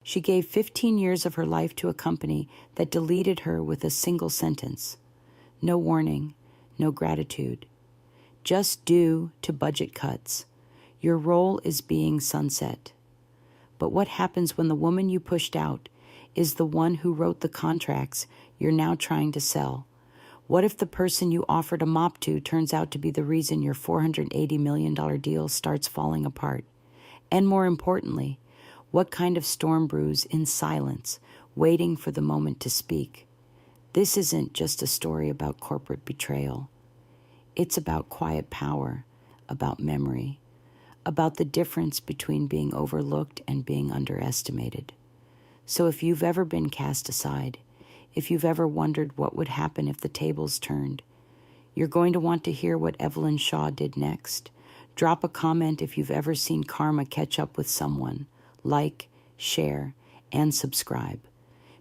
She gave 15 years of her life to a company that deleted her with a single sentence. No warning, no gratitude. Just due to budget cuts. Your role is being sunset. But what happens when the woman you pushed out is the one who wrote the contracts you're now trying to sell? What if the person you offered a mop to turns out to be the reason your $480 million deal starts falling apart? And more importantly, what kind of storm brews in silence, waiting for the moment to speak? This isn't just a story about corporate betrayal. It's about quiet power, about memory, about the difference between being overlooked and being underestimated. So if you've ever been cast aside, if you've ever wondered what would happen if the tables turned, you're going to want to hear what Evelyn Shaw did next. Drop a comment if you've ever seen karma catch up with someone. Like, share, and subscribe.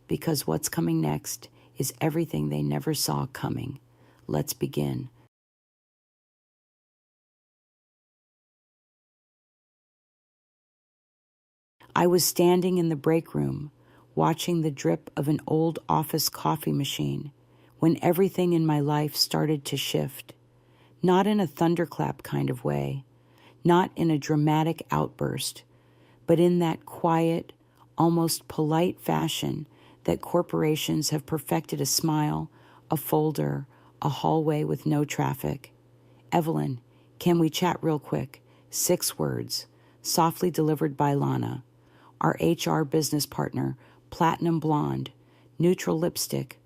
Because what's coming next is everything they never saw coming. Let's begin. I was standing in the break room, watching the drip of an old office coffee machine, when everything in my life started to shift. Not in a thunderclap kind of way, not in a dramatic outburst, but in that quiet, almost polite fashion that corporations have perfected: a smile, a folder, a hallway with no traffic. Evelyn, can we chat real quick? 6 words, softly delivered by Lana, our HR business partner, platinum blonde, neutral lipstick,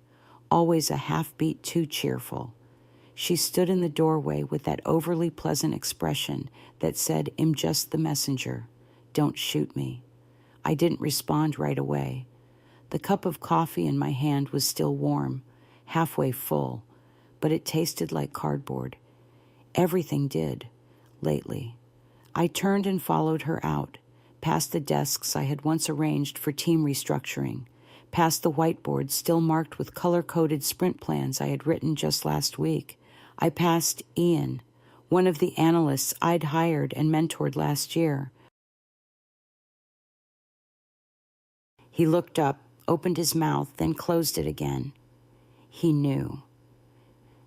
always a half-beat too cheerful. She stood in the doorway with that overly pleasant expression that said, "I'm just the messenger. Don't shoot me." I didn't respond right away. The cup of coffee in my hand was still warm, halfway full, but it tasted like cardboard. Everything did, lately. I turned and followed her out, past the desks I had once arranged for team restructuring, past the whiteboard still marked with color-coded sprint plans I had written just last week. I passed Ian, one of the analysts I'd hired and mentored last year. He looked up, opened his mouth, then closed it again. He knew.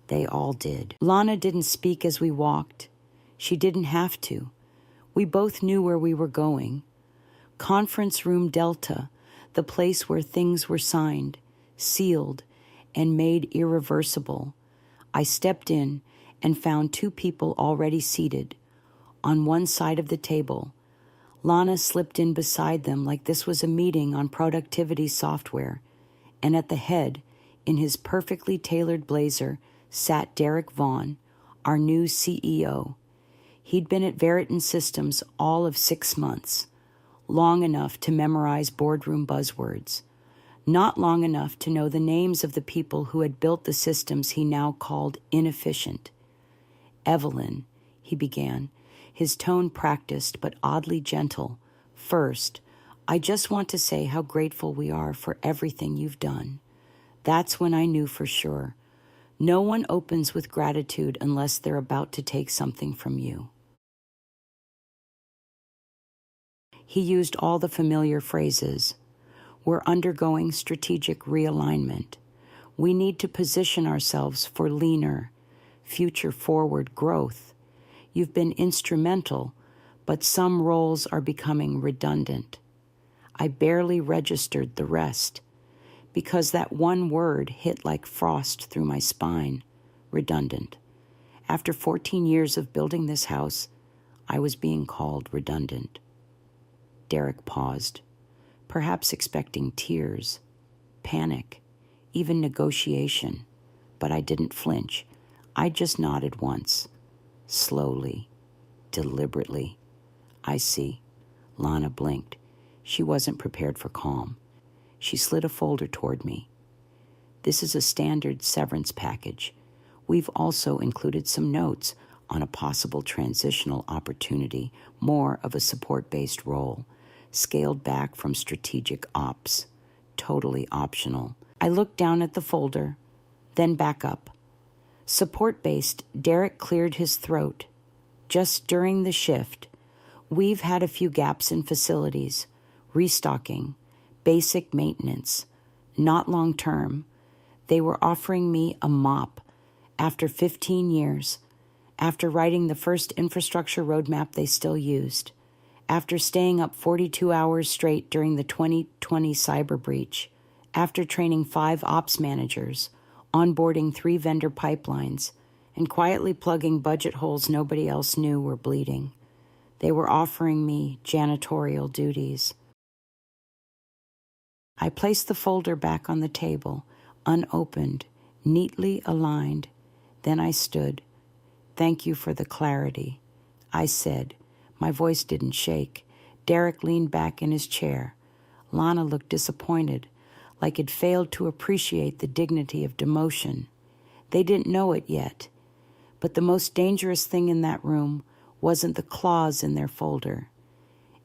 They all did. Lana didn't speak as we walked. She didn't have to. We both knew where we were going. Conference Room Delta, the place where things were signed, sealed, and made irreversible. I stepped in and found 2 people already seated. On one side of the table, Lana slipped in beside them like this was a meeting on productivity software, and at the head, in his perfectly tailored blazer, sat Derek Vaughn, our new CEO. He'd been at Veriton Systems all of 6 months, long enough to memorize boardroom buzzwords, not long enough to know the names of the people who had built the systems he now called inefficient. "Evelyn," he began, his tone practiced but oddly gentle. "First, I just want to say how grateful we are for everything you've done." That's when I knew for sure. No one opens with gratitude unless they're about to take something from you. He used all the familiar phrases. We're undergoing strategic realignment. We need to position ourselves for leaner, future-forward growth. You've been instrumental, but some roles are becoming redundant. I barely registered the rest, because that one word hit like frost through my spine. Redundant. After 14 years of building this house, I was being called redundant. Derek paused, perhaps expecting tears, panic, even negotiation, but I didn't flinch. I just nodded once, slowly, deliberately. "I see." Lana blinked. She wasn't prepared for calm. She slid a folder toward me. "This is a standard severance package. We've also included some notes on a possible transitional opportunity, more of a support-based role, scaled back from strategic ops, totally optional." I looked down at the folder, then back up. Support-based, Derek cleared his throat. "Just during the shift, we've had a few gaps in facilities, restocking, basic maintenance, not long-term. They were offering me a mop after 15 years, after writing the first infrastructure roadmap they still used, after staying up 42 hours straight during the 2020 cyber breach, after training 5 ops managers, onboarding 3 vendor pipelines, and quietly plugging budget holes nobody else knew were bleeding. They were offering me janitorial duties. I placed the folder back on the table, unopened, neatly aligned. Then I stood. "Thank you for the clarity," I said. My voice didn't shake. Derek leaned back in his chair. Lana looked disappointed, like it failed to appreciate the dignity of demotion. They didn't know it yet, but the most dangerous thing in that room wasn't the clause in their folder.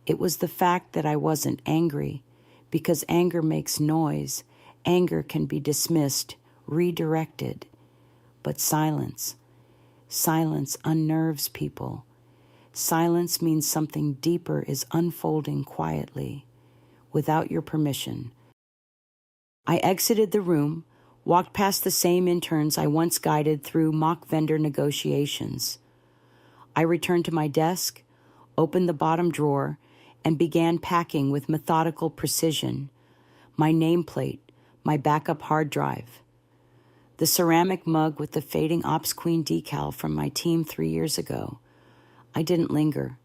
It was the fact that I wasn't angry, because anger makes noise. Anger can be dismissed, redirected. But silence unnerves people. Silence means something deeper is unfolding quietly, without your permission. I exited the room, walked past the same interns I once guided through mock vendor negotiations. I returned to my desk, opened the bottom drawer, and began packing with methodical precision. My nameplate, my backup hard drive, the ceramic mug with the fading Ops Queen decal from my team 3 years ago. I didn't linger,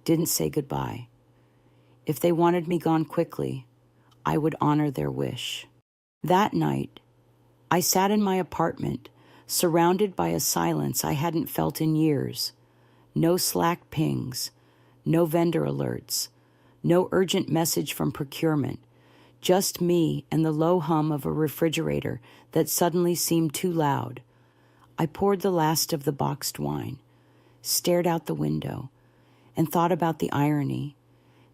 didn't say goodbye. If they wanted me gone quickly, I would honor their wish. That night, I sat in my apartment, surrounded by a silence I hadn't felt in years. No Slack pings, no vendor alerts, no urgent message from procurement, just me and the low hum of a refrigerator that suddenly seemed too loud. I poured the last of the boxed wine, stared out the window, and thought about the irony.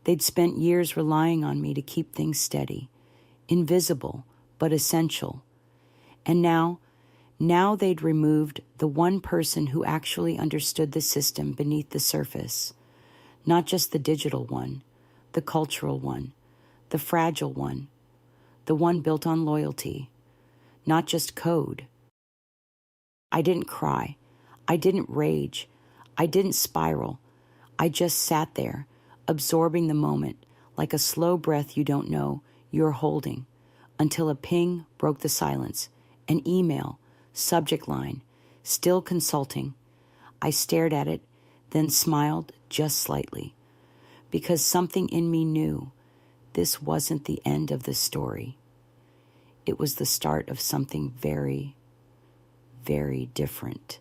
They'd spent years relying on me to keep things steady, invisible but essential. And now they'd removed the one person who actually understood the system beneath the surface. Not just the digital one, the cultural one, the fragile one, the one built on loyalty, not just code. I didn't cry. I didn't rage. I didn't spiral. I just sat there, absorbing the moment, like a slow breath you don't know you're holding, until a ping broke the silence. An email, subject line, "Still consulting." I stared at it, then smiled just slightly, because something in me knew this wasn't the end of the story. It was the start of something very, very different.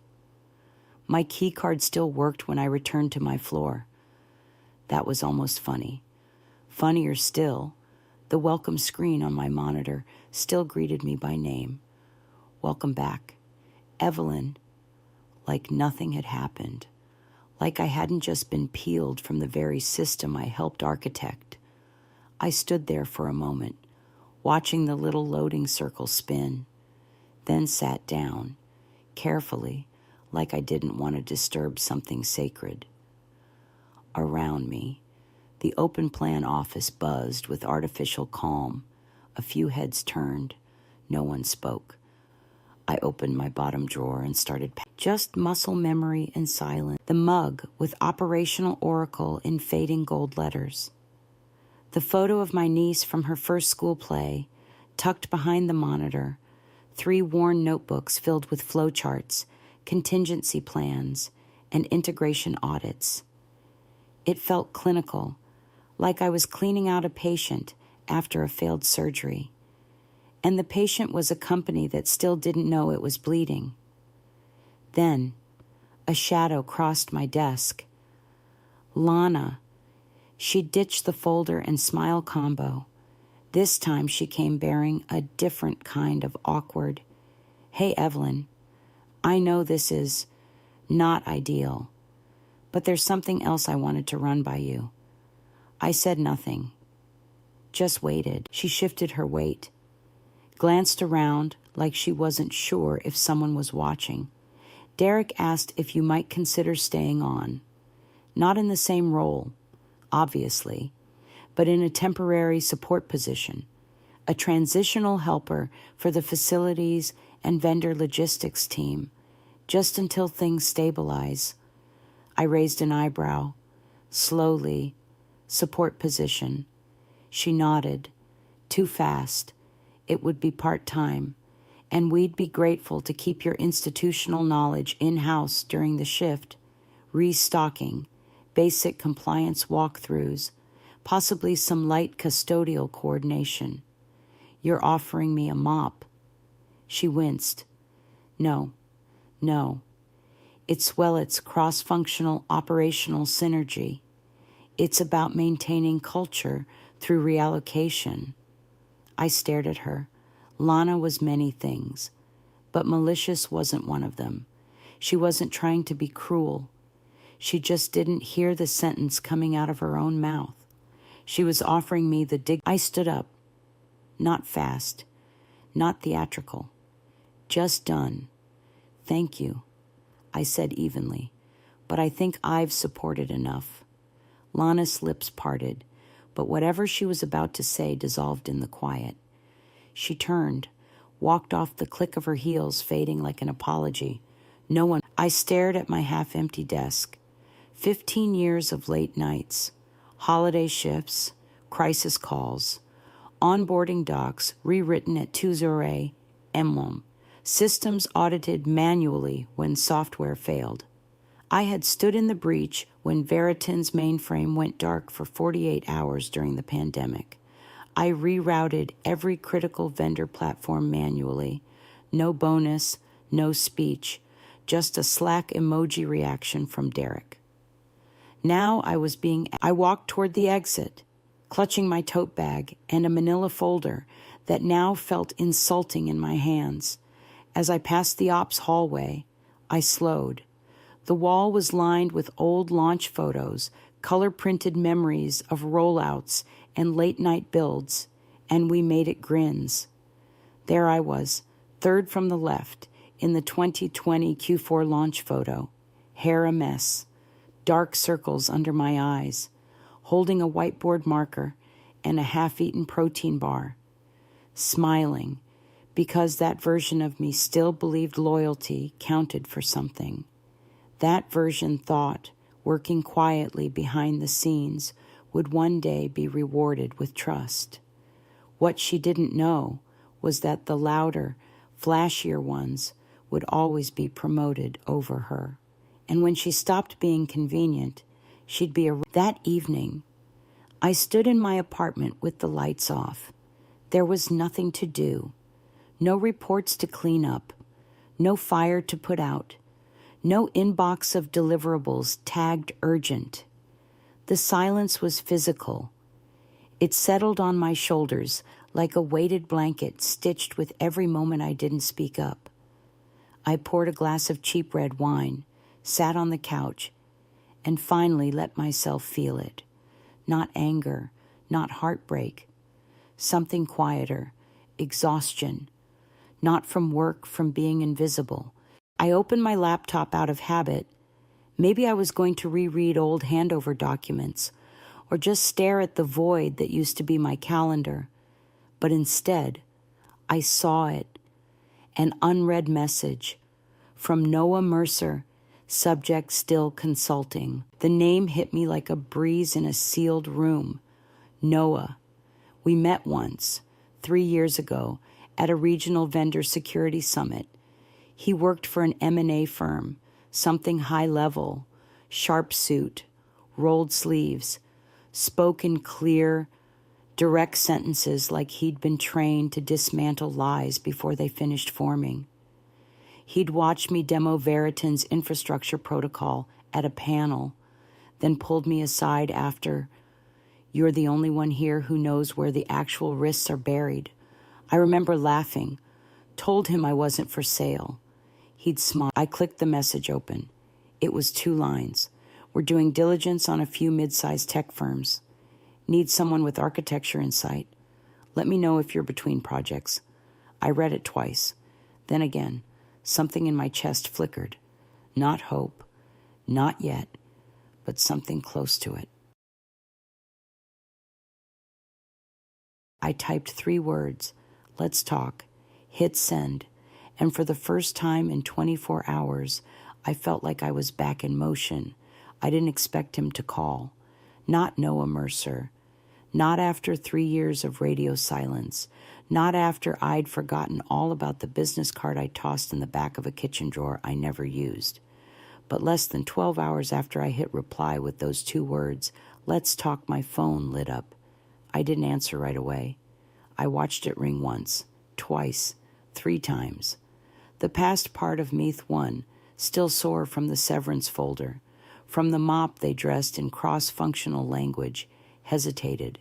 My key card still worked when I returned to my floor. That was almost funny. Funnier still, the welcome screen on my monitor still greeted me by name. "Welcome back, Evelyn," like nothing had happened, like I hadn't just been peeled from the very system I helped architect. I stood there for a moment, watching the little loading circle spin, then sat down, carefully, like I didn't want to disturb something sacred. Around me, the open plan office buzzed with artificial calm. A few heads turned. No one spoke. I opened my bottom drawer and started just muscle memory and silence. The mug with operational Oracle in fading gold letters. The photo of my niece from her first school play, tucked behind the monitor. 3 worn notebooks filled with flowcharts, contingency plans, and integration audits. It felt clinical, like I was cleaning out a patient after a failed surgery. And the patient was a company that still didn't know it was bleeding. Then, a shadow crossed my desk. Lana. She ditched the folder and smile combo. This time she came bearing a different kind of awkward. "Hey, Evelyn, I know this is not ideal, but there's something else I wanted to run by you." I said nothing, just waited. She shifted her weight, glanced around like she wasn't sure if someone was watching. "Derek asked if you might consider staying on. Not in the same role, obviously, but in a temporary support position, a transitional helper for the facilities and vendor logistics team, just until things stabilize. I raised an eyebrow. Slowly, support position. She nodded. Too fast. It would be part-time, and we'd be grateful to keep your institutional knowledge in-house during the shift, restocking, basic compliance walkthroughs, possibly some light custodial coordination. You're offering me a mop. She winced. No. It's cross-functional operational synergy. It's about maintaining culture through reallocation. I stared at her. Lana was many things, but malicious wasn't one of them. She wasn't trying to be cruel. She just didn't hear the sentence coming out of her own mouth. She was offering me the dig. I stood up. Not fast, not theatrical. Just done. Thank you, I said evenly, but I think I've supported enough. Lana's lips parted, but whatever she was about to say dissolved in the quiet. She turned, walked off, the click of her heels fading like an apology. No one. I stared at my half-empty desk. 15 years of late nights, holiday shifts, crisis calls, onboarding docs rewritten at 2 emblem, systems audited manually when software failed. I had stood in the breach when Veriton's mainframe went dark for 48 hours during the pandemic. I rerouted every critical vendor platform manually. No bonus, no speech, just a Slack emoji reaction from Derek. Now I walked toward the exit, clutching my tote bag and a manila folder that now felt insulting in my hands. As I passed the ops hallway, I slowed. The wall was lined with old launch photos, color-printed memories of rollouts and late-night builds, and we made it grins. There I was, third from the left, in the 2020 Q4 launch photo, hair a mess, dark circles under my eyes, holding a whiteboard marker and a half-eaten protein bar, smiling, because that version of me still believed loyalty counted for something. That version thought, working quietly behind the scenes, would one day be rewarded with trust. What she didn't know was that the louder, flashier ones would always be promoted over her. And when she stopped being convenient, she'd be That evening, I stood in my apartment with the lights off. There was nothing to do. No reports to clean up. No fire to put out. No inbox of deliverables tagged urgent. The silence was physical. It settled on my shoulders like a weighted blanket stitched with every moment I didn't speak up. I poured a glass of cheap red wine, sat on the couch, and finally let myself feel it. Not anger, not heartbreak. Something quieter, exhaustion. Not from work, from being invisible. I opened my laptop out of habit. Maybe I was going to reread old handover documents or just stare at the void that used to be my calendar. But instead, I saw it. An unread message from Noah Mercer, subject still consulting. The name hit me like a breeze in a sealed room. Noah. We met once, 3 years ago, at a regional vendor security summit. He worked for an M&A firm, something high level, sharp suit, rolled sleeves, spoke in clear, direct sentences like he'd been trained to dismantle lies before they finished forming. He'd watched me demo Veriton's infrastructure protocol at a panel, then pulled me aside after, "You're the only one here who knows where the actual risks are buried." I remember laughing, told him I wasn't for sale. He'd smile. I clicked the message open. It was 2 lines. "We're doing diligence on a few mid-sized tech firms. Need someone with architecture insight. Let me know if you're between projects." I read it twice. Then again, something in my chest flickered. Not hope, not yet, but something close to it. I typed 3 words, "Let's talk," hit send, and for the first time in 24 hours, I felt like I was back in motion. I didn't expect him to call. Not Noah Mercer. Not after 3 years of radio silence. Not after I'd forgotten all about the business card I tossed in the back of a kitchen drawer I never used. But less than 12 hours after I hit reply with those 2 words, "Let's talk," my phone lit up. I didn't answer right away. I watched it ring once, twice, 3 times. The past part of Meath 1, still sore from the severance folder, from the mop they dressed in cross-functional language, hesitated.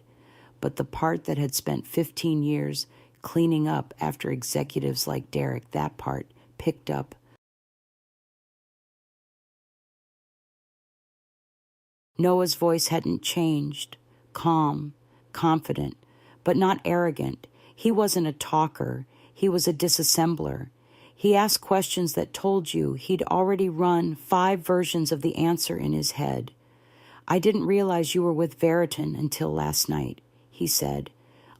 But the part that had spent 15 years cleaning up after executives like Derek, that part picked up. Noah's voice hadn't changed, calm, confident, but not arrogant. He wasn't a talker. He was a disassembler. He asked questions that told you he'd already run 5 versions of the answer in his head. "I didn't realize you were with Veriton until last night," he said.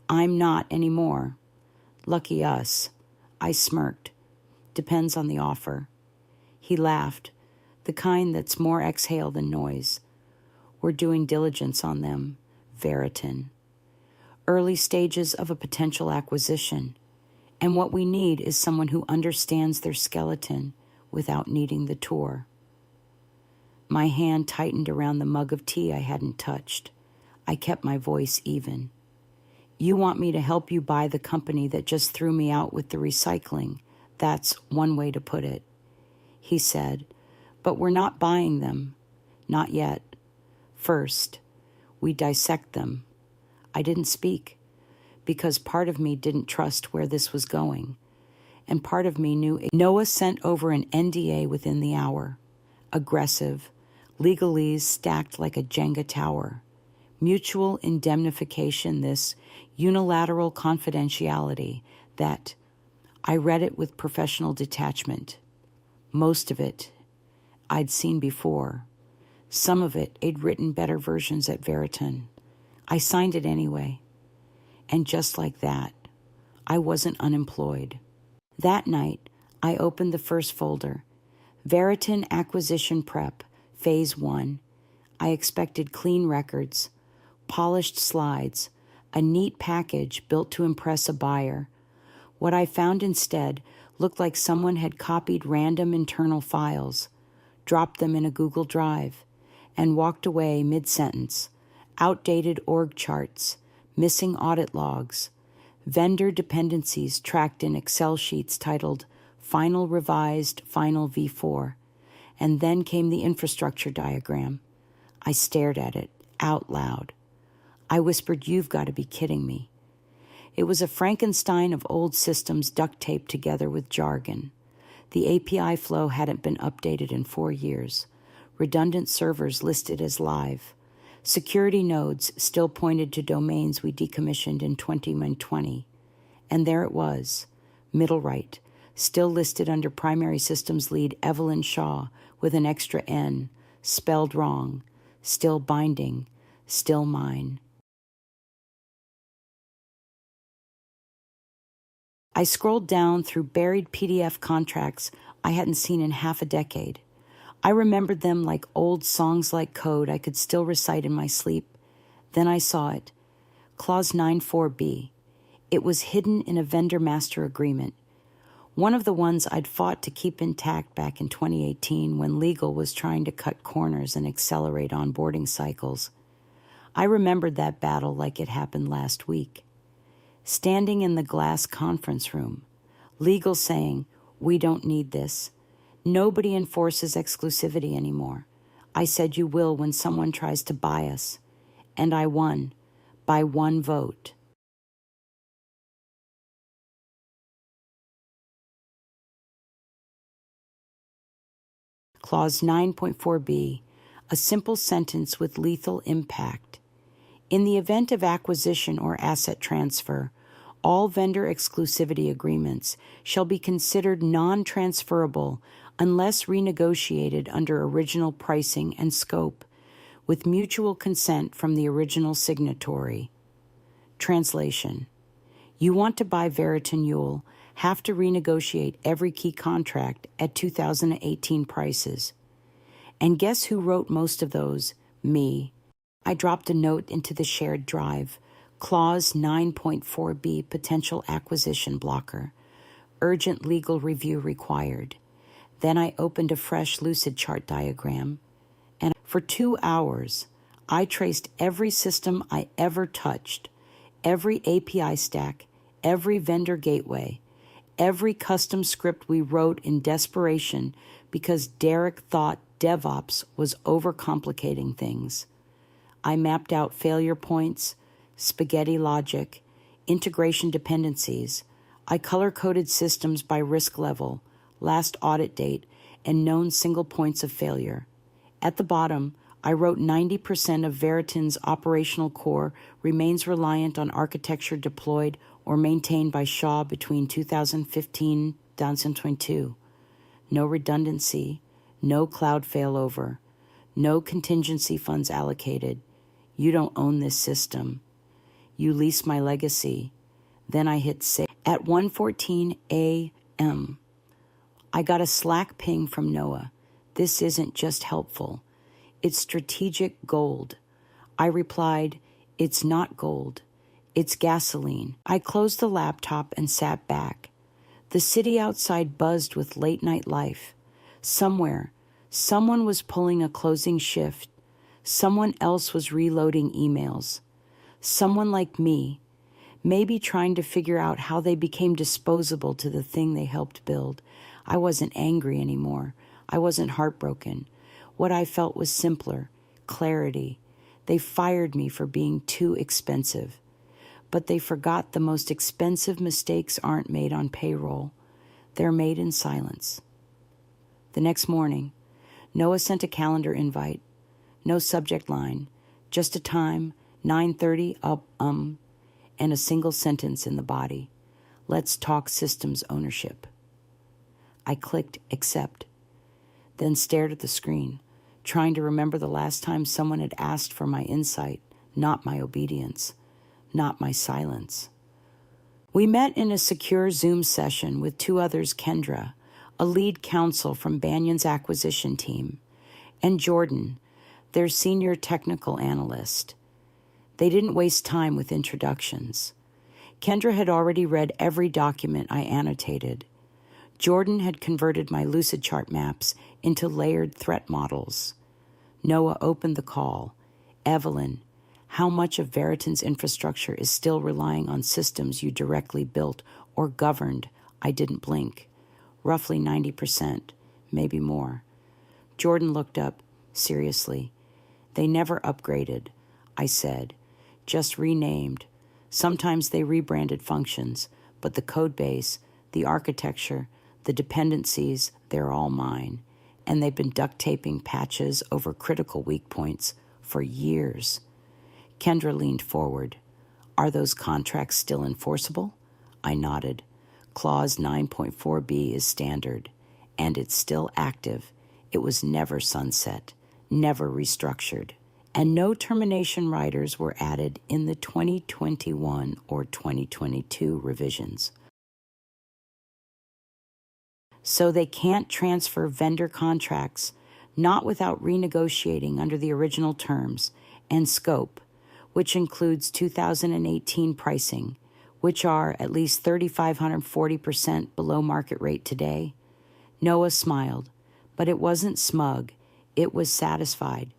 "I'm not anymore." "Lucky us." I smirked. "Depends on the offer." He laughed, the kind that's more exhale than noise. "We're doing diligence on them, Veriton. Early stages of a potential acquisition. And what we need is someone who understands their skeleton without needing the tour." My hand tightened around the mug of tea I hadn't touched. I kept my voice even. "You want me to help you buy the company that just threw me out with the recycling. That's one way to put it," he said. "But we're not buying them. Not yet. First, we dissect them." I didn't speak, because part of me didn't trust where this was going, and part of me knew. Noah sent over an NDA within the hour. Aggressive, legalese stacked like a Jenga tower. Mutual indemnification, this unilateral confidentiality that I read it with professional detachment. Most of it I'd seen before. Some of it I'd written better versions at Veriton. I signed it anyway. And just like that, I wasn't unemployed. That night, I opened the first folder. Veriton Acquisition Prep, Phase 1. I expected clean records, polished slides, a neat package built to impress a buyer. What I found instead looked like someone had copied random internal files, dropped them in a Google Drive, and walked away mid-sentence. Outdated org charts, missing audit logs, vendor dependencies tracked in Excel sheets titled Final Revised Final V4, and then came the infrastructure diagram. I stared at it, out loud. I whispered, "You've got to be kidding me." It was a Frankenstein of old systems duct taped together with jargon. The API flow hadn't been updated in 4 years. Redundant servers listed as live. Security nodes still pointed to domains we decommissioned in 2020. And there it was, middle right, still listed under primary systems lead Evelyn Shaw with an extra N, spelled wrong, still binding, still mine. I scrolled down through buried PDF contracts I hadn't seen in half a decade. I remembered them like old songs-like code I could still recite in my sleep. Then I saw it. Clause 94B. It was hidden in a vendor master agreement. One of the ones I'd fought to keep intact back in 2018 when legal was trying to cut corners and accelerate onboarding cycles. I remembered that battle like it happened last week. Standing in the glass conference room, legal saying, "We don't need this. Nobody enforces exclusivity anymore. I said you will when someone tries to buy us. And I won, by 1 vote. Clause 9.4b, a simple sentence with lethal impact. In the event of acquisition or asset transfer, all vendor exclusivity agreements shall be considered non-transferable unless renegotiated under original pricing and scope, with mutual consent from the original signatory. Translation. You want to buy Veriton, you'll have to renegotiate every key contract at 2018 prices. And guess who wrote most of those? Me. I dropped a note into the shared drive. Clause 9.4b, potential acquisition blocker. Urgent legal review required. Then I opened a fresh lucid chart diagram. And for 2 hours, I traced every system I ever touched, every API stack, every vendor gateway, every custom script we wrote in desperation because Derek thought DevOps was overcomplicating things. I mapped out failure points, spaghetti logic, integration dependencies. I color-coded systems by risk level, last audit date, and known single points of failure. At the bottom, I wrote 90% of Veriton's operational core remains reliant on architecture deployed or maintained by Shaw between 2015 and 2022. No redundancy, no cloud failover, no contingency funds allocated. You don't own this system. You lease my legacy. Then I hit save. At 1:14 a.m., I got a Slack ping from Noah. This isn't just helpful. It's strategic gold. I replied, it's not gold. It's gasoline. I closed the laptop and sat back. The city outside buzzed with late-night life. Somewhere, someone was pulling a closing shift. Someone else was reloading emails. Someone like me, maybe trying to figure out how they became disposable to the thing they helped build. I wasn't angry anymore. I wasn't heartbroken. What I felt was simpler, clarity. They fired me for being too expensive. But they forgot the most expensive mistakes aren't made on payroll. They're made in silence. The next morning, Noah sent a calendar invite. No subject line, just a time, 9:30 and a single sentence in the body. Let's talk systems ownership. I clicked accept, then stared at the screen, trying to remember the last time someone had asked for my insight, not my obedience, not my silence. We met in a secure Zoom session with 2 others, Kendra, a lead counsel from Banyan's acquisition team, and Jordan, their senior technical analyst. They didn't waste time with introductions. Kendra had already read every document I annotated. Jordan had converted my lucid chart maps into layered threat models. Noah opened the call. Evelyn, how much of Veriton's infrastructure is still relying on systems you directly built or governed? I didn't blink. Roughly 90%, maybe more. Jordan looked up, seriously. They never upgraded, I said. Just renamed. Sometimes they rebranded functions, but the code base, the architecture, the dependencies, they're all mine. And they've been duct taping patches over critical weak points for years. Kendra leaned forward. Are those contracts still enforceable? I nodded. Clause 9.4b is standard, and it's still active. It was never sunset, never restructured, and no termination riders were added in the 2021 or 2022 revisions. So they can't transfer vendor contracts, not without renegotiating under the original terms and scope, which includes 2018 pricing, which are at least 3,540% below market rate today. Noah smiled, but it wasn't smug. It was satisfied,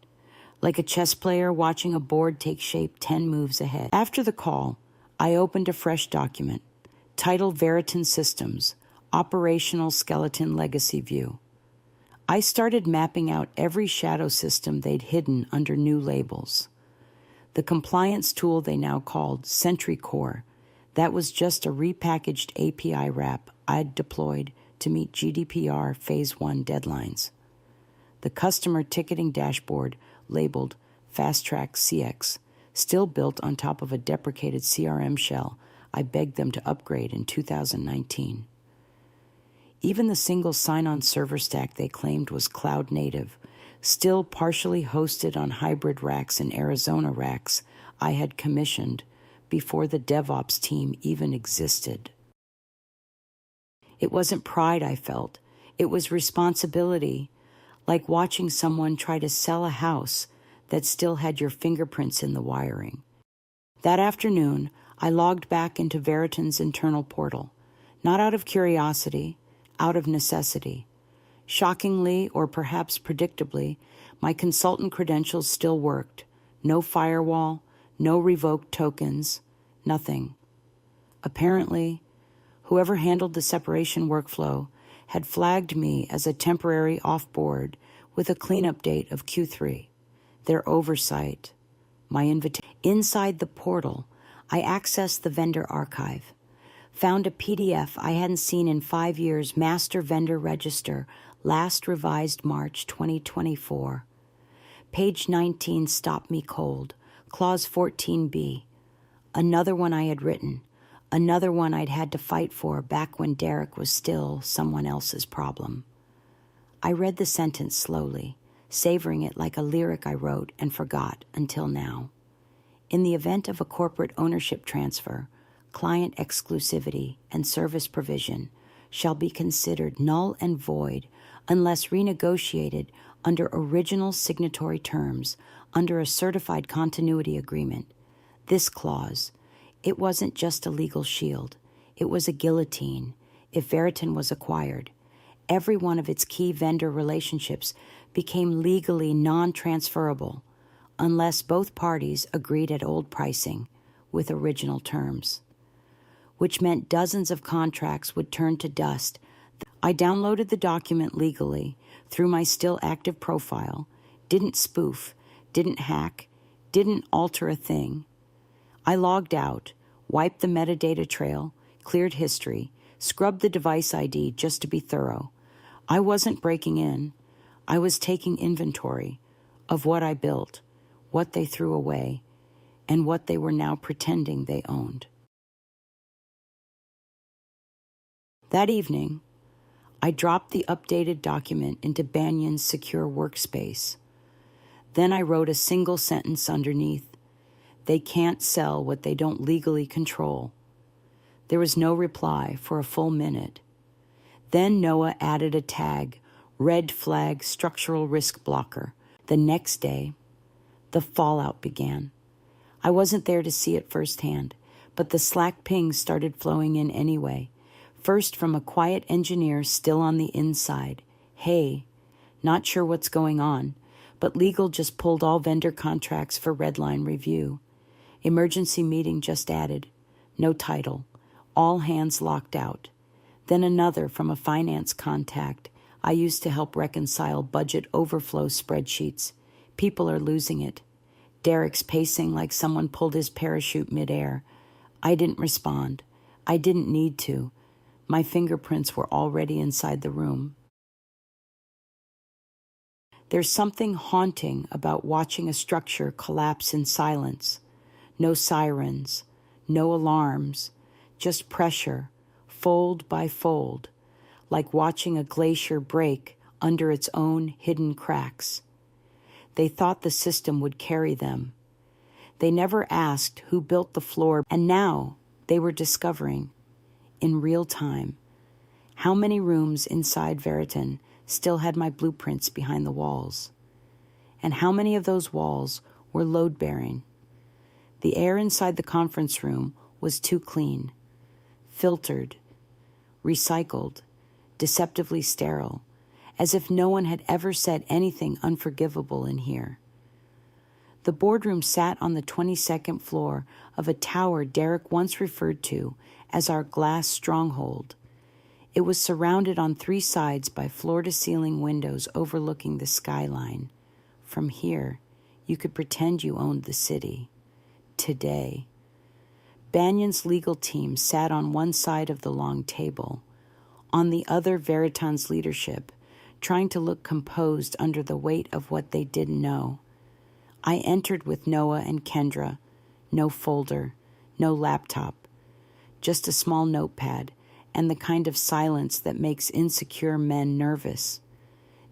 like a chess player watching a board take shape 10 moves ahead. After the call, I opened a fresh document, titled Veriton Systems, Operational Skeleton Legacy View. I started mapping out every shadow system they'd hidden under new labels. The compliance tool they now called SentryCore, that was just a repackaged API wrap I'd deployed to meet GDPR Phase 1 deadlines. The customer ticketing dashboard labeled Fast Track CX, still built on top of a deprecated CRM shell I begged them to upgrade in 2019. Even the single sign-on server stack they claimed was cloud native, still partially hosted on hybrid racks and Arizona racks I had commissioned, before the DevOps team even existed. It wasn't pride I felt. It was responsibility, like watching someone try to sell a house that still had your fingerprints in the wiring. That afternoon, I logged back into Veritan's internal portal, not out of curiosity, out of necessity. Shockingly, or perhaps predictably, my consultant credentials still worked. No firewall, no revoked tokens, nothing. Apparently, whoever handled the separation workflow had flagged me as a temporary off-board with a cleanup date of Q3. Their oversight, my invitation. Inside the portal, I accessed the vendor archive, found a PDF I hadn't seen in 5 years, Master Vendor Register, last revised March 2024. Page 19 stopped me cold. Clause 14b. Another one I had written. Another one I'd had to fight for back when Derek was still someone else's problem. I read the sentence slowly, savoring it like a lyric I wrote and forgot until now. In the event of a corporate ownership transfer, client exclusivity and service provision shall be considered null and void unless renegotiated under original signatory terms under a certified continuity agreement. This clause, it wasn't just a legal shield. It was a guillotine if Veritan was acquired. Every one of its key vendor relationships became legally non-transferable unless both parties agreed at old pricing with original terms, which meant dozens of contracts would turn to dust. I downloaded the document legally through my still active profile, didn't spoof, didn't hack, didn't alter a thing. I logged out, wiped the metadata trail, cleared history, scrubbed the device ID just to be thorough. I wasn't breaking in. I was taking inventory of what I built, what they threw away, and what they were now pretending they owned. That evening, I dropped the updated document into Banyan's secure workspace. Then I wrote a single sentence underneath. They can't sell what they don't legally control. There was no reply for a full minute. Then Noah added a tag, red flag structural risk blocker. The next day, the fallout began. I wasn't there to see it firsthand, but the Slack pings started flowing in anyway. First from a quiet engineer still on the inside. Hey, not sure what's going on, but legal just pulled all vendor contracts for redline review. Emergency meeting just added. No title. All hands locked out. Then another from a finance contact I used to help reconcile budget overflow spreadsheets. People are losing it. Derek's pacing like someone pulled his parachute midair. I didn't respond. I didn't need to. My fingerprints were already inside the room. There's something haunting about watching a structure collapse in silence. No sirens, no alarms, just pressure, fold by fold, like watching a glacier break under its own hidden cracks. They thought the system would carry them. They never asked who built the floor, and now they were discovering, in real time, how many rooms inside Veritan still had my blueprints behind the walls, and how many of those walls were load-bearing. The air inside the conference room was too clean, filtered, recycled, deceptively sterile, as if no one had ever said anything unforgivable in here. The boardroom sat on the 22nd floor of a tower Derek once referred to as our glass stronghold. It was surrounded on 3 sides by floor-to-ceiling windows overlooking the skyline. From here, you could pretend you owned the city. Today, Banyan's legal team sat on one side of the long table. On the other, Veritan's leadership, trying to look composed under the weight of what they didn't know. I entered with Noah and Kendra. No folder, no laptop, just a small notepad and the kind of silence that makes insecure men nervous.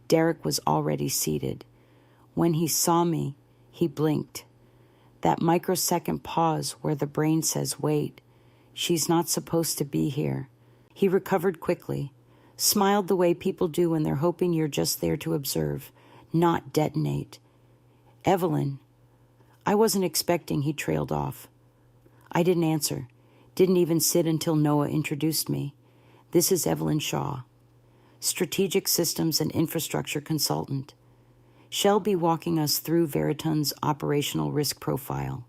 Derek was already seated. When he saw me, he blinked. That microsecond pause where the brain says, wait, she's not supposed to be here. He recovered quickly, smiled the way people do when they're hoping you're just there to observe, not detonate. Evelyn. I wasn't expecting he trailed off. I didn't answer, didn't even sit until Noah introduced me. This is Evelyn Shaw, Strategic Systems and Infrastructure Consultant. She'll be walking us through Veriton's operational risk profile.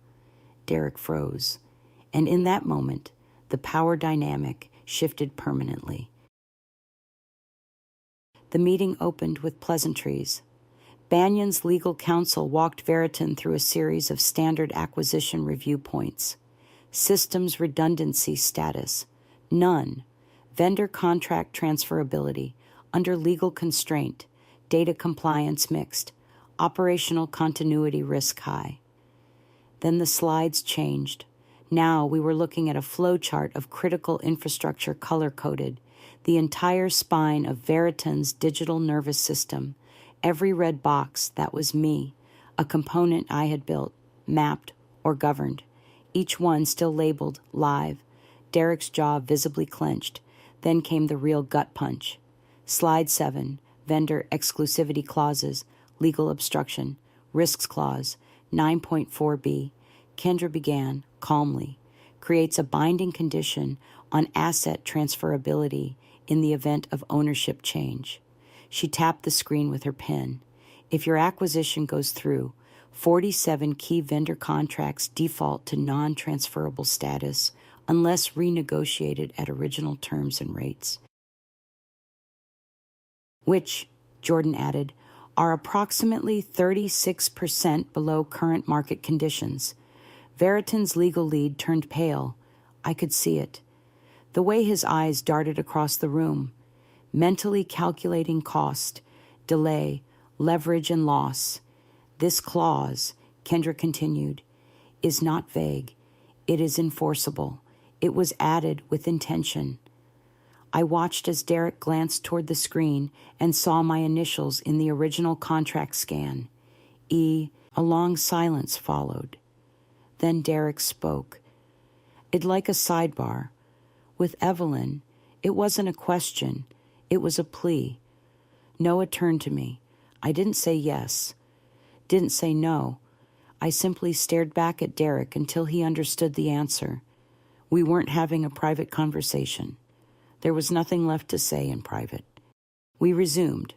Derek froze, and in that moment, the power dynamic shifted permanently. The meeting opened with pleasantries. Banyan's legal counsel walked Veriton through a series of standard acquisition review points. Systems redundancy status, none. Vendor contract transferability, under legal constraint. Data compliance mixed. Operational continuity risk high. Then the slides changed. Now we were looking at a flowchart of critical infrastructure color-coded, the entire spine of Veriton's digital nervous system. Every red box, that was me, a component I had built, mapped, or governed. Each one still labeled live. Derek's jaw visibly clenched. Then came the real gut punch. Slide 7, vendor exclusivity clauses, legal obstruction, risks clause, 9.4b. Kendra began, calmly, creates a binding condition on asset transferability in the event of ownership change. She tapped the screen with her pen. If your acquisition goes through, 47 key vendor contracts default to non-transferable status unless renegotiated at original terms and rates. Which, Jordan added, are approximately 36% below current market conditions. Veriton's legal lead turned pale. I could see it. The way his eyes darted across the room, mentally calculating cost, delay, leverage, and loss. This clause, Kendra continued, is not vague. It is enforceable. It was added with intention. I watched as Derek glanced toward the screen and saw my initials in the original contract scan. E. A long silence followed. Then Derek spoke. It like a sidebar. With Evelyn, it wasn't a question. It was a plea. Noah turned to me. I didn't say yes. Didn't say no. I simply stared back at Derek until he understood the answer. We weren't having a private conversation. There was nothing left to say in private. We resumed.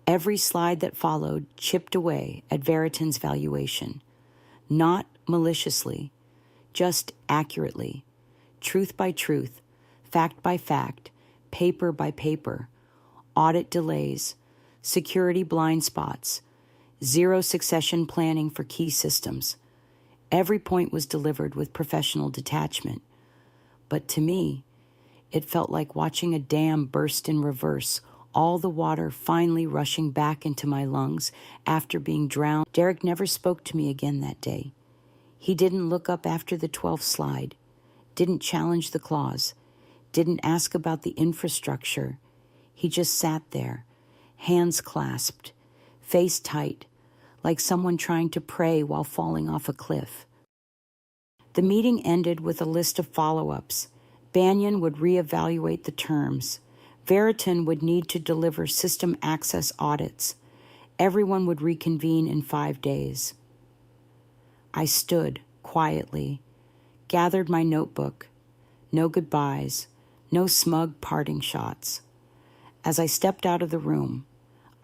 Every slide that followed chipped away at Veriton's valuation. Not maliciously, just accurately. Truth by truth, fact by fact, paper by paper, audit delays, security blind spots, zero succession planning for key systems. Every point was delivered with professional detachment. But to me, it felt like watching a dam burst in reverse, all the water finally rushing back into my lungs after being drowned. Derek never spoke to me again that day. He didn't look up after the 12th slide, didn't challenge the clause, didn't ask about the infrastructure. He just sat there, hands clasped, face tight, like someone trying to pray while falling off a cliff. The meeting ended with a list of follow-ups. Banyan would reevaluate the terms. Veriton would need to deliver system access audits. Everyone would reconvene in 5 days. I stood quietly, gathered my notebook. No goodbyes, no smug parting shots. As I stepped out of the room,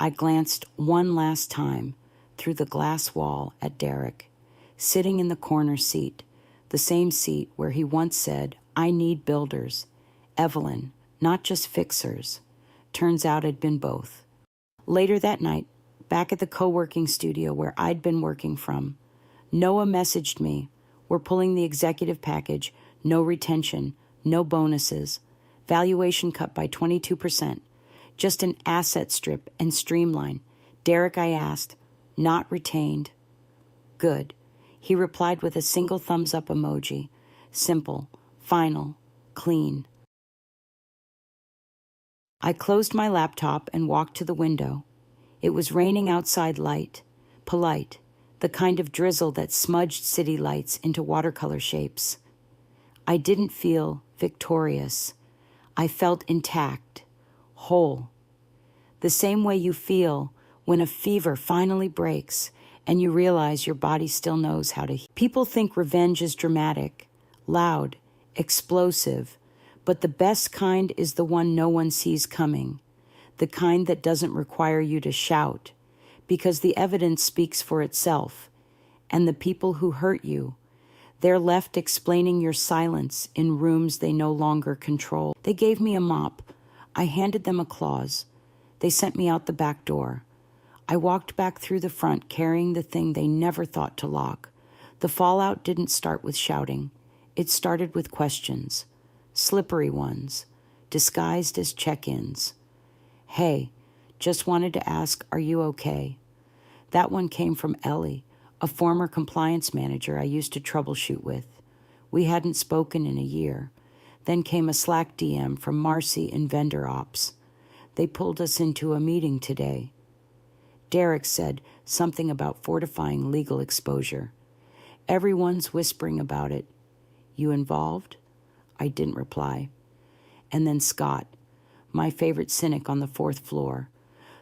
I glanced one last time through the glass wall at Derek, sitting in the corner seat, the same seat where he once said, I need builders. Evelyn, not just fixers. Turns out I'd been both. Later that night, back at the co-working studio where I'd been working from, Noah messaged me. We're pulling the executive package, no retention, no bonuses, valuation cut by 22%, just an asset strip and streamline. Derek, I asked, not retained. Good. He replied with a single thumbs up emoji. Simple, final, clean. I closed my laptop and walked to the window. It was raining outside light, polite, the kind of drizzle that smudged city lights into watercolor shapes. I didn't feel victorious. I felt intact, whole. The same way you feel when a fever finally breaks and you realize your body still knows how to heal. People think revenge is dramatic, loud, explosive, but the best kind is the one no one sees coming, the kind that doesn't require you to shout, because the evidence speaks for itself, and the people who hurt you, they're left explaining your silence in rooms they no longer control. They gave me a mop. I handed them a claws. They sent me out the back door. I walked back through the front carrying the thing they never thought to lock. The fallout didn't start with shouting. It started with questions, slippery ones, disguised as check-ins. Hey, just wanted to ask, are you okay? That one came from Ellie, a former compliance manager I used to troubleshoot with. We hadn't spoken in a year. Then came a Slack DM from Marcy in vendor ops. They pulled us into a meeting today. Derek said something about fortifying legal exposure. Everyone's whispering about it. You involved? I didn't reply. And then Scott, my favorite cynic on the 4th floor,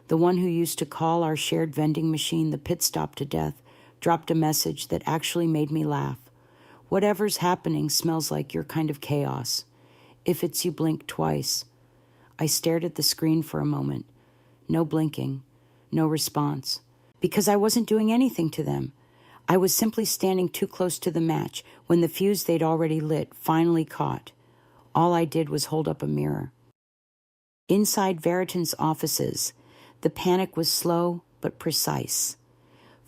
the one who used to call our shared vending machine the pit stop to death, dropped a message that actually made me laugh. Whatever's happening smells like your kind of chaos. If it's you, blink twice. I stared at the screen for a moment. No blinking, no response. Because I wasn't doing anything to them. I was simply standing too close to the match when the fuse they'd already lit finally caught. All I did was hold up a mirror. Inside Veriton's offices, the panic was slow but precise.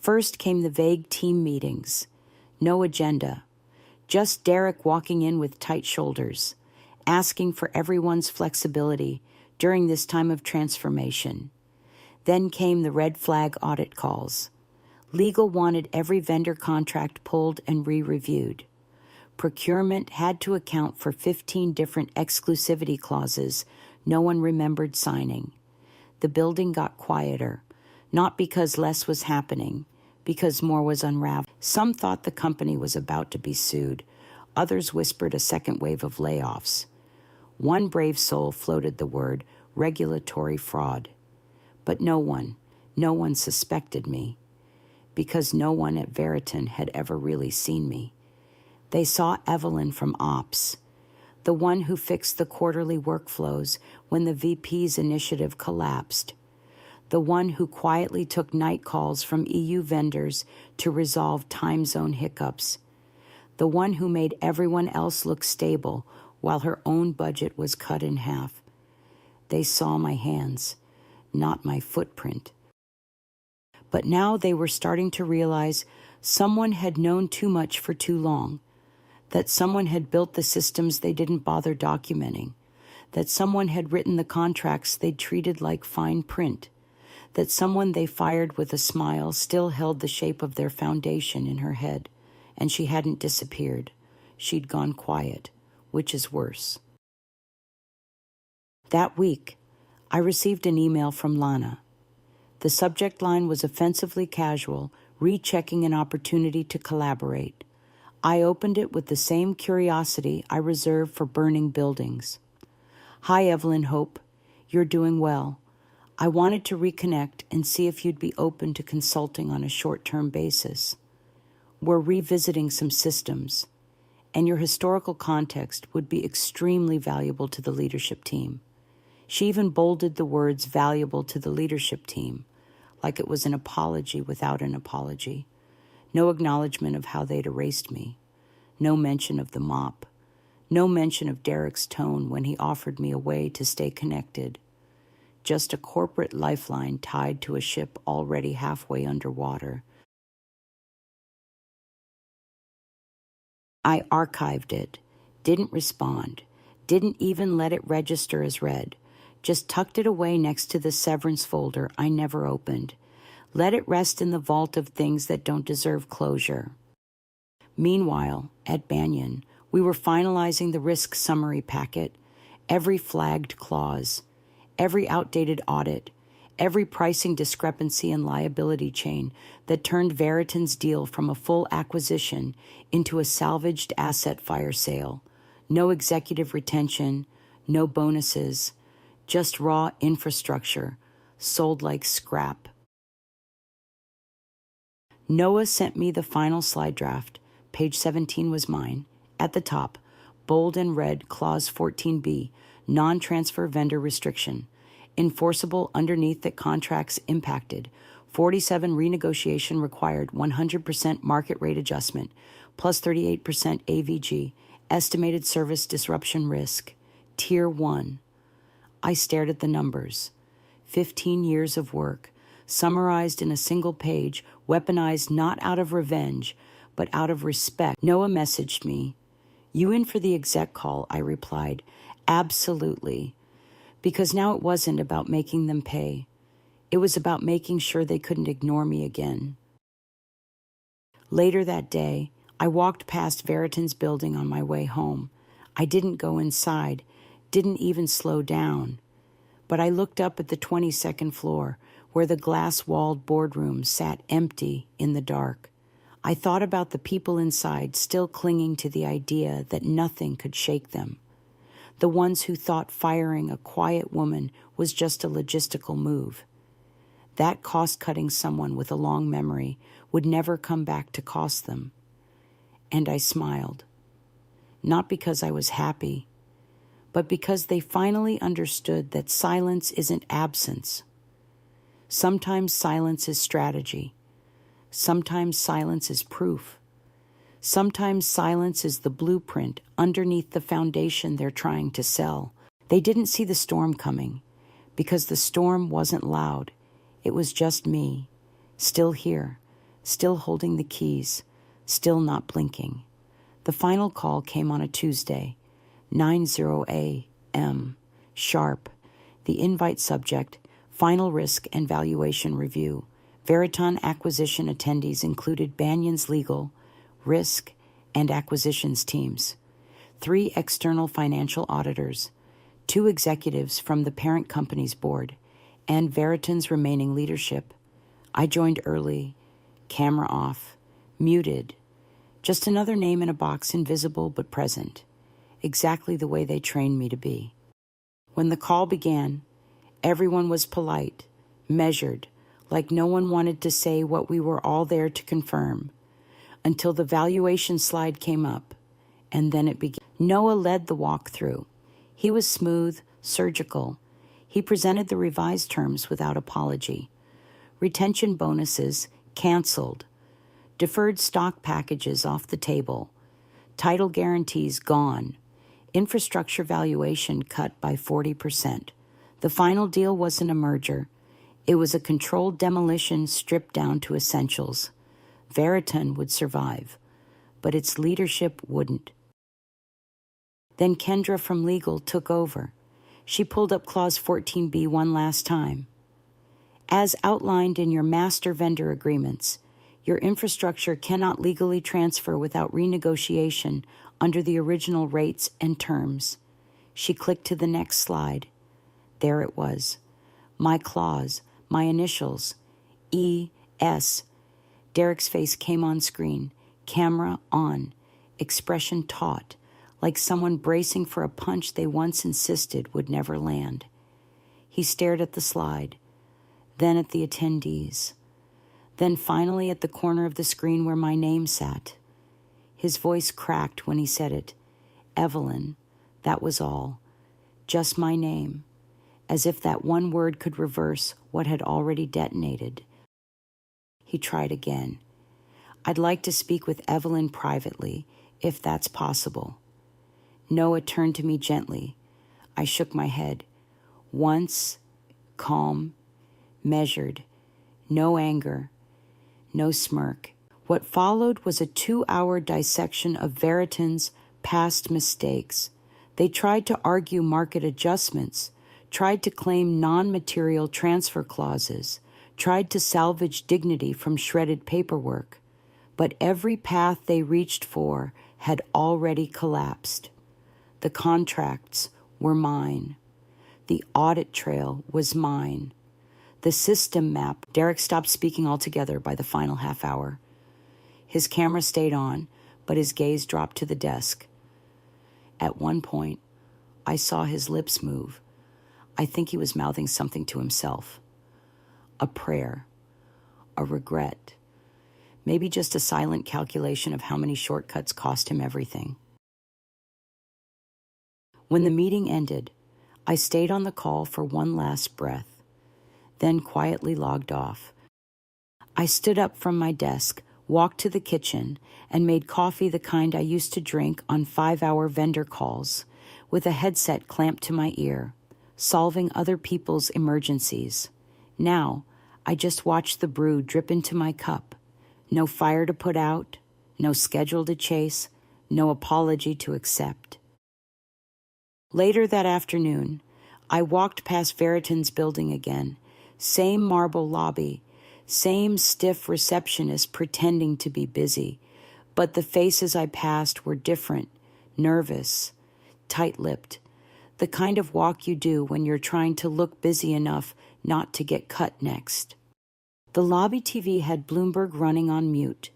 First came the vague team meetings. No agenda. Just Derek walking in with tight shoulders, asking for everyone's flexibility during this time of transformation. Then came the red flag audit calls. Legal wanted every vendor contract pulled and re-reviewed. Procurement had to account for 15 different exclusivity clauses no one remembered signing. The building got quieter, not because less was happening, because more was unraveled. Some thought the company was about to be sued. Others whispered a second wave of layoffs. One brave soul floated the word regulatory fraud. But no one suspected me, because no one at Veriton had ever really seen me. They saw Evelyn from Ops, the one who fixed the quarterly workflows when the VP's initiative collapsed, the one who quietly took night calls from EU vendors to resolve time zone hiccups, the one who made everyone else look stable while her own budget was cut in half. They saw my hands, not my footprint. But now they were starting to realize someone had known too much for too long, that someone had built the systems they didn't bother documenting, that someone had written the contracts they'd treated like fine print, that someone they fired with a smile still held the shape of their foundation in her head, and she hadn't disappeared. She'd gone quiet, which is worse. That week, I received an email from Lana. The subject line was offensively casual, rechecking an opportunity to collaborate. I opened it with the same curiosity I reserve for burning buildings. Hi, Evelyn, hope you're doing well. I wanted to reconnect and see if you'd be open to consulting on a short-term basis. We're revisiting some systems, and your historical context would be extremely valuable to the leadership team. She even bolded the words valuable to the leadership team, like it was an apology without an apology. No acknowledgement of how they'd erased me. No mention of the mop. No mention of Derek's tone when he offered me a way to stay connected. Just a corporate lifeline tied to a ship already halfway underwater. I archived it, didn't respond, didn't even let it register as read, just tucked it away next to the severance folder I never opened. Let it rest in the vault of things that don't deserve closure. Meanwhile, at Banyan, we were finalizing the risk summary packet, every flagged clause, every outdated audit, every pricing discrepancy and liability chain that turned Veriton's deal from a full acquisition into a salvaged asset fire sale. No executive retention, no bonuses, just raw infrastructure, sold like scrap. Noah sent me the final slide draft. Page 17 was mine. At the top, bold and red, Clause 14B, non-transfer vendor restriction. Enforceable underneath that contracts impacted. 47 renegotiation required, 100% market rate adjustment, plus 38% AVG, estimated service disruption risk. Tier 1. I stared at the numbers. 15 years of work, summarized in a single page, weaponized not out of revenge, but out of respect. Noah messaged me. "You in for the exec call?" I replied. "Absolutely." Because now it wasn't about making them pay. It was about making sure they couldn't ignore me again. Later that day, I walked past Veriton's building on my way home. I didn't go inside, didn't even slow down. But I looked up at the 22nd floor, where the glass-walled boardroom sat empty in the dark. I thought about the people inside still clinging to the idea that nothing could shake them. The ones who thought firing a quiet woman was just a logistical move. That cost-cutting someone with a long memory would never come back to cost them. And I smiled. Not because I was happy, but because they finally understood that silence isn't absence. Sometimes silence is strategy. Sometimes silence is proof. Sometimes silence is the blueprint underneath the foundation they're trying to sell. They didn't see the storm coming, because the storm wasn't loud. It was just me, still here, still holding the keys, still not blinking. The final call came on a Tuesday, 9:00 a.m., sharp. The invite subject, final risk and valuation review. Veriton acquisition attendees included Banyan's legal, risk, and acquisitions teams, 3 external financial auditors, 2 executives from the parent company's board, and Veriton's remaining leadership. I joined early, camera off, muted, just another name in a box, invisible but present, exactly the way they trained me to be. When the call began, everyone was polite, measured, like no one wanted to say what we were all there to confirm, until the valuation slide came up, and then it began. Noah led the walkthrough. He was smooth, surgical. He presented the revised terms without apology. Retention bonuses canceled. Deferred stock packages off the table. Title guarantees gone. Infrastructure valuation cut by 40%. The final deal wasn't a merger. It was a controlled demolition stripped down to essentials. Veriton would survive, but its leadership wouldn't. Then Kendra from legal took over. She pulled up Clause 14B one last time. As outlined in your master vendor agreements, your infrastructure cannot legally transfer without renegotiation under the original rates and terms. She clicked to the next slide. There it was. My clause, my initials, E.S. Derek's face came on screen, camera on, expression taut, like someone bracing for a punch they once insisted would never land. He stared at the slide, then at the attendees, then finally at the corner of the screen where my name sat. His voice cracked when he said it. Evelyn, that was all. Just my name, as if that one word could reverse what had already detonated. He tried again. I'd like to speak with Evelyn privately, if that's possible. Noah turned to me gently. I shook my head. Once, calm, measured, no anger, no smirk. What followed was a 2-hour dissection of Veriton's past mistakes. They tried to argue market adjustments, tried to claim non-material transfer clauses, tried to salvage dignity from shredded paperwork. But every path they reached for had already collapsed. The contracts were mine. The audit trail was mine. The system map. Derek stopped speaking altogether by the final half hour. His camera stayed on, but his gaze dropped to the desk. At one point, I saw his lips move. I think he was mouthing something to himself. A prayer. A regret. Maybe just a silent calculation of how many shortcuts cost him everything. When the meeting ended, I stayed on the call for one last breath, then quietly logged off. I stood up from my desk, walked to the kitchen, and made coffee the kind I used to drink on 5-hour vendor calls, with a headset clamped to my ear, solving other people's emergencies. Now, I just watched the brew drip into my cup. No fire to put out, no schedule to chase, no apology to accept. Later that afternoon, I walked past Veriton's building again. Same marble lobby, same stiff receptionist pretending to be busy, but the faces I passed were different, nervous, tight-lipped, the kind of walk you do when you're trying to look busy enough not to get cut next. The lobby TV had Bloomberg running on mute.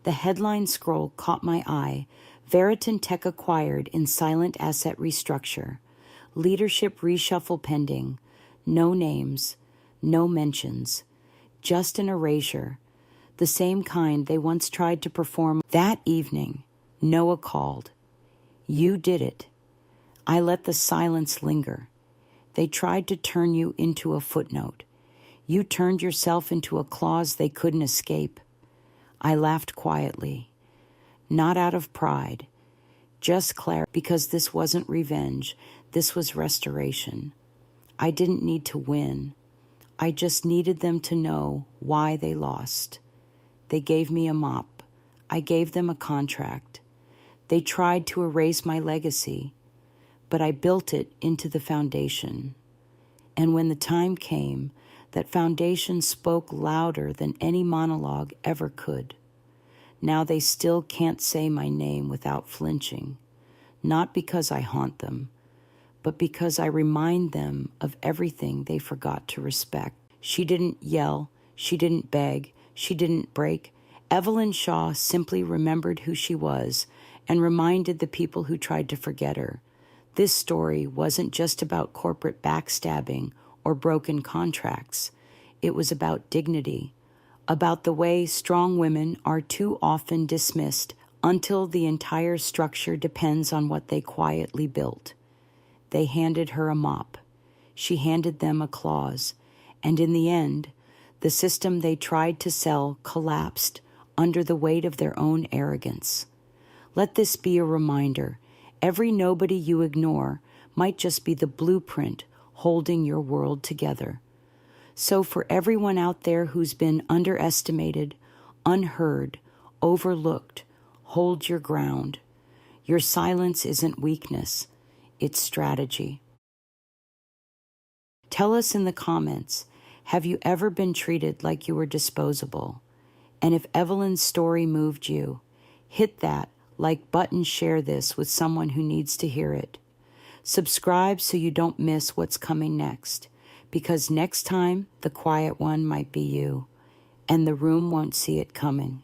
The headline scroll caught my eye. Veriton Tech acquired in silent asset restructure. Leadership reshuffle pending. No names, no mentions. Just an erasure. The same kind they once tried to perform. That evening, Noah called. You did it. I let the silence linger. They tried to turn you into a footnote. You turned yourself into a clause they couldn't escape. I laughed quietly. Not out of pride, just clarity, because this wasn't revenge, this was restoration. I didn't need to win. I just needed them to know why they lost. They gave me a mop. I gave them a contract. They tried to erase my legacy, but I built it into the foundation. And when the time came, that foundation spoke louder than any monologue ever could. Now they still can't say my name without flinching, not because I haunt them, but because I remind them of everything they forgot to respect. She didn't yell, she didn't beg, she didn't break. Evelyn Shaw simply remembered who she was and reminded the people who tried to forget her. This story wasn't just about corporate backstabbing or broken contracts. It was about dignity, about the way strong women are too often dismissed until the entire structure depends on what they quietly built. They handed her a mop. She handed them a clause. And in the end, the system they tried to sell collapsed under the weight of their own arrogance. Let this be a reminder. Every nobody you ignore might just be the blueprint holding your world together. So for everyone out there who's been underestimated, unheard, overlooked, hold your ground. Your silence isn't weakness, it's strategy. Tell us in the comments, have you ever been treated like you were disposable? And if Evelyn's story moved you, hit that like button, share this with someone who needs to hear it. Subscribe so you don't miss what's coming next, because next time the quiet one might be you, and the room won't see it coming.